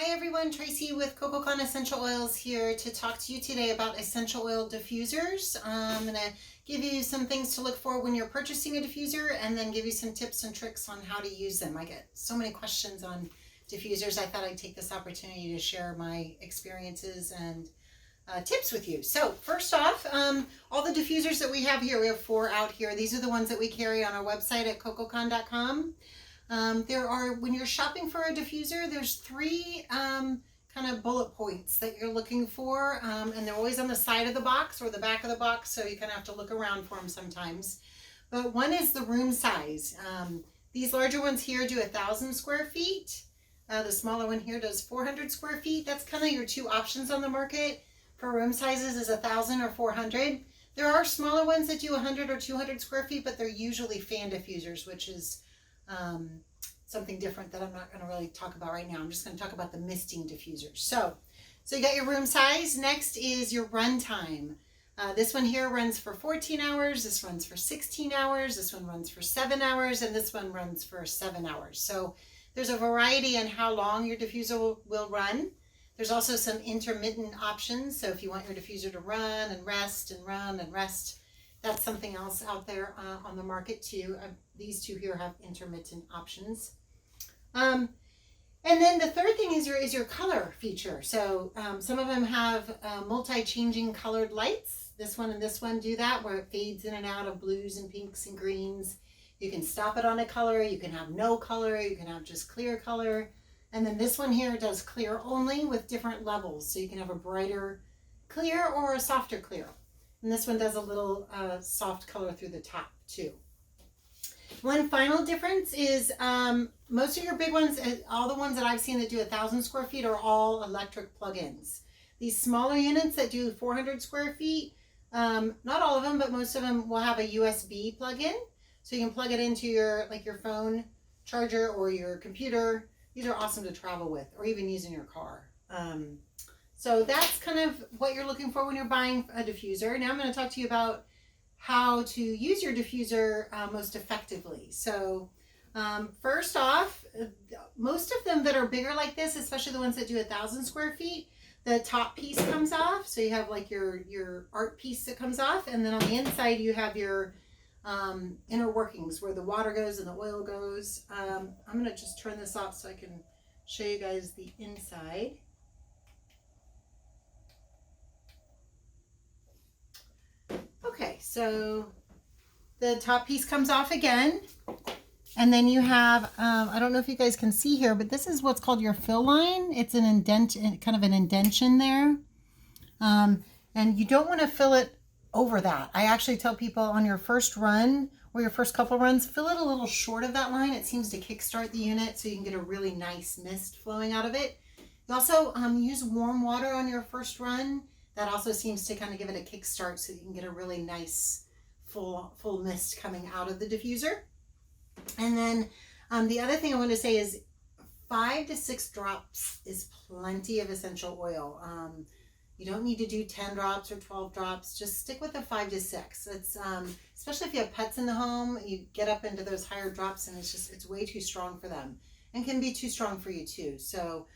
Hi everyone, Tracy with CocoCon Essential Oils here to talk to you today about essential oil diffusers. I'm going to give you some things to look for when you're purchasing a diffuser and then give you some tips and tricks on how to use them. I get so many questions on diffusers. I thought I'd take this opportunity to share my experiences and tips with you. So first off, all the diffusers that we have here, we have 4 out here. These are the ones that we carry on our website at cococon.com. When you're shopping for a diffuser, there's 3 kind of bullet points that you're looking for, and they're always on the side of the box or the back of the box, so you kind of have to look around for them sometimes. But one is the room size. These larger ones here do 1,000 square feet. The smaller one here does 400 square feet. That's kind of your 2 options on the market for room sizes is 1,000 or 400. There are smaller ones that do 100 or 200 square feet, but they're usually fan diffusers, which is something different that I'm not going to really talk about right now. I'm just going to talk about the misting diffusers. So you got your room size. Next is your run time. This one here runs for 14 hours. This runs for 16 hours. This one runs for 7 hours, and this one runs for 7 hours. So there's a variety in how long your diffuser will run. There's also some intermittent options. So if you want your diffuser to run and rest and run and rest, that's something else out there on the market too. These 2 here have intermittent options. And then the third thing is your color feature. So some of them have multi-changing colored lights. This one and this one do that, where it fades in and out of blues and pinks and greens. You can stop it on a color. You can have no color. You can have just clear color. And then this one here does clear only with different levels. So you can have a brighter clear or a softer clear. And this one does a little soft color through the top too. One final difference is most of your big ones, all the ones that I've seen that do 1,000 square feet are all electric plug-ins. These smaller units that do 400 square feet, not all of them, but most of them will have a USB plug-in. So you can plug it into your phone charger or your computer. These are awesome to travel with or even use in your car. So that's kind of what you're looking for when you're buying a diffuser. Now I'm going to talk to you about how to use your diffuser most effectively. So first off, most of them that are bigger like this, especially the ones that do 1,000 square feet, the top piece comes off. So you have like your art piece that comes off, and then on the inside you have your inner workings where the water goes and the oil goes. I'm going to just turn this off so I can show you guys the inside. Okay, so the top piece comes off again, and then you have, I don't know if you guys can see here, but this is what's called your fill line. It's an indent, kind of an indentation there, and you don't want to fill it over that. I actually tell people on your first run or your first couple runs, fill it a little short of that line. It seems to kickstart the unit so you can get a really nice mist flowing out of it. You also use warm water on your first run. That also seems to kind of give it a kickstart so you can get a really nice full mist coming out of the diffuser. And then the other thing I want to say is 5 to 6 drops is plenty of essential oil. You don't need to do 10 drops or 12 drops. Just stick with the 5 to 6. It's especially if you have pets in the home, you get up into those higher drops and it's way too strong for them and can be too strong for you too. So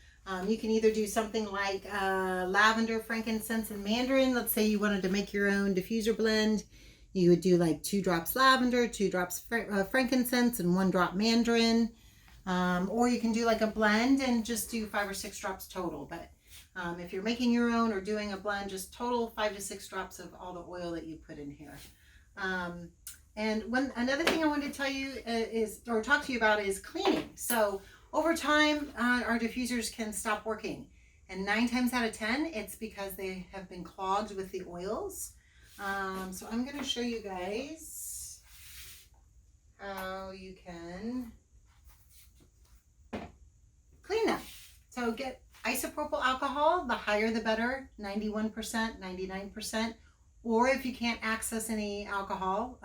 you can either do something like lavender, frankincense, and mandarin. Let's say you wanted to make your own diffuser blend. You would do like 2 drops lavender, 2 drops frankincense, and 1 drop mandarin. Or you can do like a blend and just do 5 or 6 drops total. But if you're making your own or doing a blend, just total 5 to 6 drops of all the oil that you put in here. And another thing I wanted to tell you or talk to you about is cleaning. So over time, our diffusers can stop working, and 9 times out of 10, it's because they have been clogged with the oils. So I'm going to show you guys how you can clean them. So get isopropyl alcohol, the higher the better, 91%, 99%, or if you can't access any alcohol,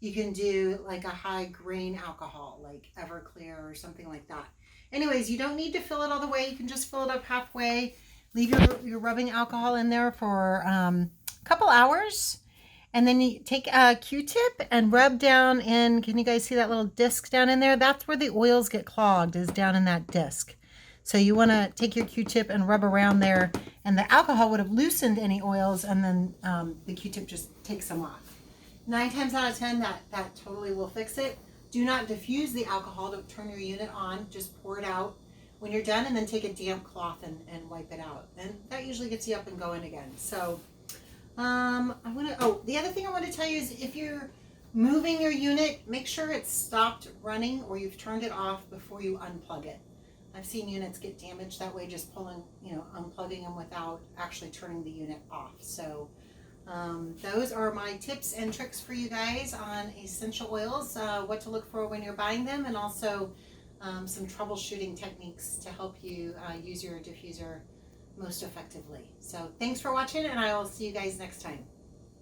you can do like a high grain alcohol, like Everclear or something like that. Anyways, you don't need to fill it all the way. You can just fill it up halfway. Leave your rubbing alcohol in there for a couple hours. And then you take a Q-tip and rub down in, can you guys see that little disc down in there? That's where the oils get clogged, is down in that disc. So you want to take your Q-tip and rub around there, and the alcohol would have loosened any oils, and then the Q-tip just takes them off. 9 times out of 10, that totally will fix it. Do not diffuse the alcohol to turn your unit on. Just pour it out when you're done, and then take a damp cloth and wipe it out. And that usually gets you up and going again. So the other thing I want to tell you is if you're moving your unit, make sure it's stopped running or you've turned it off before you unplug it. I've seen units get damaged that way, just pulling, unplugging them without actually turning the unit off. So those are my tips and tricks for you guys on essential oils, what to look for when you're buying them, and also some troubleshooting techniques to help you use your diffuser most effectively. So thanks for watching, and I will see you guys next time.